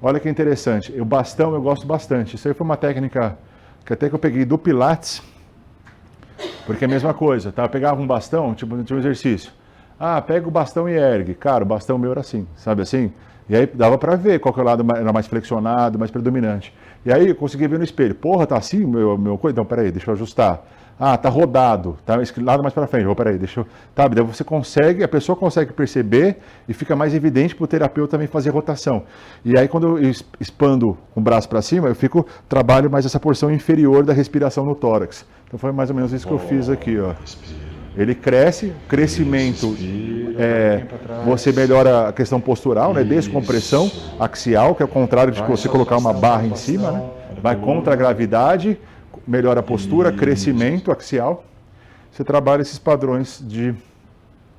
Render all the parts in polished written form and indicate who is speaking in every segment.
Speaker 1: Olha que interessante, o bastão eu gosto bastante. Isso aí foi uma técnica que até que eu peguei do Pilates, porque é a mesma coisa, tá? Eu pegava um bastão, tipo, tinha um exercício. Ah, pega o bastão e ergue. Cara, o bastão meu era assim, sabe assim? E aí dava pra ver qual que é o lado era mais flexionado, mais predominante. E aí eu conseguia ver no espelho. Porra, tá assim meu coisa? Então, peraí, deixa eu ajustar. Ah, tá rodado, tá esse lado mais pra frente. Oh, peraí, deixa eu... Sabe, daí você consegue, a pessoa consegue perceber e fica mais evidente pro terapeuta também fazer rotação. E aí quando eu expando o braço para cima, trabalho mais essa porção inferior da respiração no tórax. Então foi mais ou menos isso que eu fiz aqui, ó. Ele cresce, crescimento, você melhora a questão postural, né? Descompressão axial, que é o contrário de você colocar uma barra em cima, né? Vai contra a gravidade, melhora a postura, crescimento axial. Você trabalha esses padrões de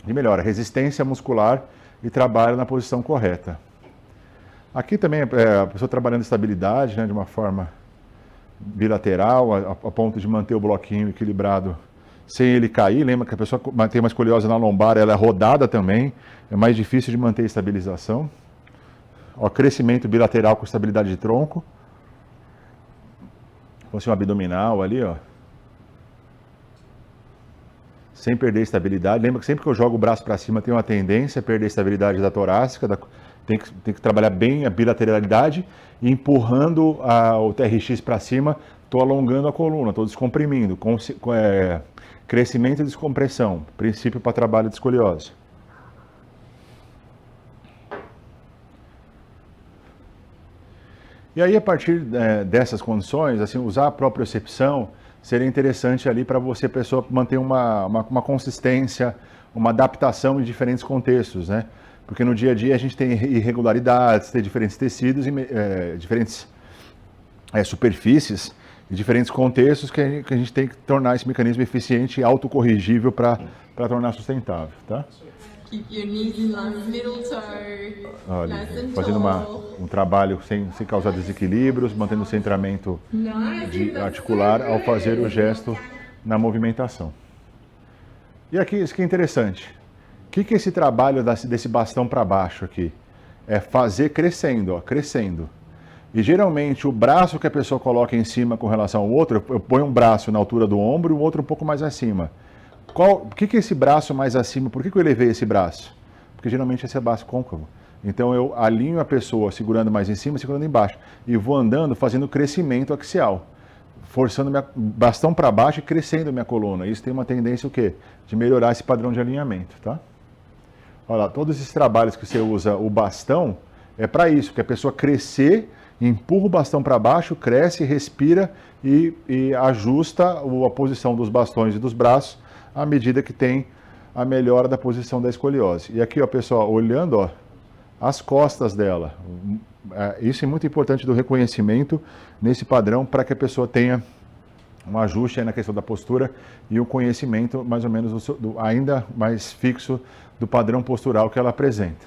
Speaker 1: melhora, resistência muscular e trabalha na posição correta. Aqui também a pessoa trabalhando estabilidade, né? De uma forma bilateral, a ponto de manter o bloquinho equilibrado sem ele cair. Lembra que a pessoa tem uma escoliose na lombar, ela é rodada também, é mais difícil de manter a estabilização. Ó, crescimento bilateral com estabilidade de tronco. Fosse um abdominal ali, ó. Sem perder a estabilidade. Lembra que sempre que eu jogo o braço para cima tem uma tendência a perder a estabilidade da torácica, tem que trabalhar bem a bilateralidade e empurrando o TRX para cima, estou alongando a coluna, estou descomprimindo, crescimento e descompressão, princípio para trabalho de escoliose. E aí, a partir dessas condições, assim, usar a propriocepção seria interessante ali para você, pessoa, manter uma consistência, uma adaptação em diferentes contextos, né? Porque no dia a dia a gente tem irregularidades, tem diferentes tecidos, diferentes superfícies e diferentes contextos que a gente tem que tornar esse mecanismo eficiente e autocorrigível para tornar sustentável, tá?
Speaker 2: Keep your knees in line, middle toe,
Speaker 1: Olha,
Speaker 2: nice and
Speaker 1: fazendo
Speaker 2: tall.
Speaker 1: um trabalho sem causar desequilíbrios, mantendo o centramento articular ao fazer o gesto na movimentação. E aqui, isso que é interessante. O que é esse trabalho desse bastão para baixo aqui? É fazer crescendo, ó, crescendo. E geralmente o braço que a pessoa coloca em cima com relação ao outro, eu ponho um braço na altura do ombro e o outro um pouco mais acima. Por que esse braço mais acima? Por que eu elevei esse braço? Porque geralmente esse é braço côncavo. Então eu alinho a pessoa segurando mais em cima, segurando embaixo. E vou andando, fazendo crescimento axial. Forçando meu bastão para baixo e crescendo minha coluna. Isso tem uma tendência o quê? De melhorar esse padrão de alinhamento, tá? Olha lá, todos esses trabalhos que você usa o bastão, é para isso, que a pessoa crescer, empurra o bastão para baixo, cresce, respira e ajusta a posição dos bastões e dos braços à medida que tem a melhora da posição da escoliose. E aqui, ó, pessoal, olhando, ó, as costas dela. Isso é muito importante do reconhecimento nesse padrão para que a pessoa tenha um ajuste aí na questão da postura e um conhecimento mais ou menos ainda mais fixo do padrão postural que ela apresenta.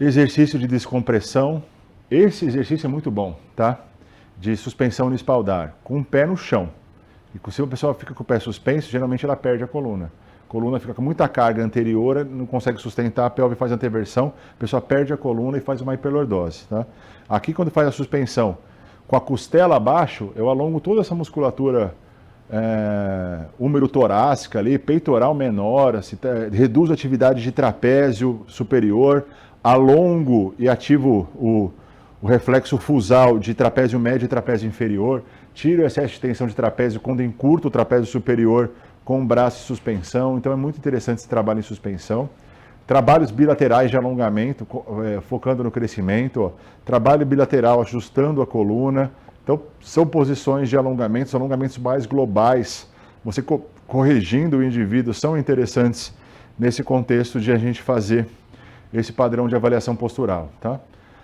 Speaker 1: Exercício de descompressão. Esse exercício é muito bom, tá? De suspensão no espaldar, com o pé no chão. E se a pessoa fica com o pé suspenso, geralmente ela perde a coluna. A coluna fica com muita carga anterior, não consegue sustentar, a pelve faz anteversão, a pessoa perde a coluna e faz uma hiperlordose, tá? Aqui, quando faz a suspensão com a costela abaixo, eu alongo toda essa musculatura úmero-torácica ali, peitoral menor, assim, reduzo a atividade de trapézio superior, alongo e ativo o reflexo fusal de trapézio médio e trapézio inferior, tiro o excesso de tensão de trapézio quando encurto o trapézio superior com o braço em suspensão. Então é muito interessante esse trabalho em suspensão. Trabalhos bilaterais de alongamento, focando no crescimento. Ó. Trabalho bilateral ajustando a coluna. Então são posições de alongamentos, alongamentos mais globais. Você corrigindo o indivíduo são interessantes nesse contexto de a gente fazer esse padrão de avaliação postural, tá?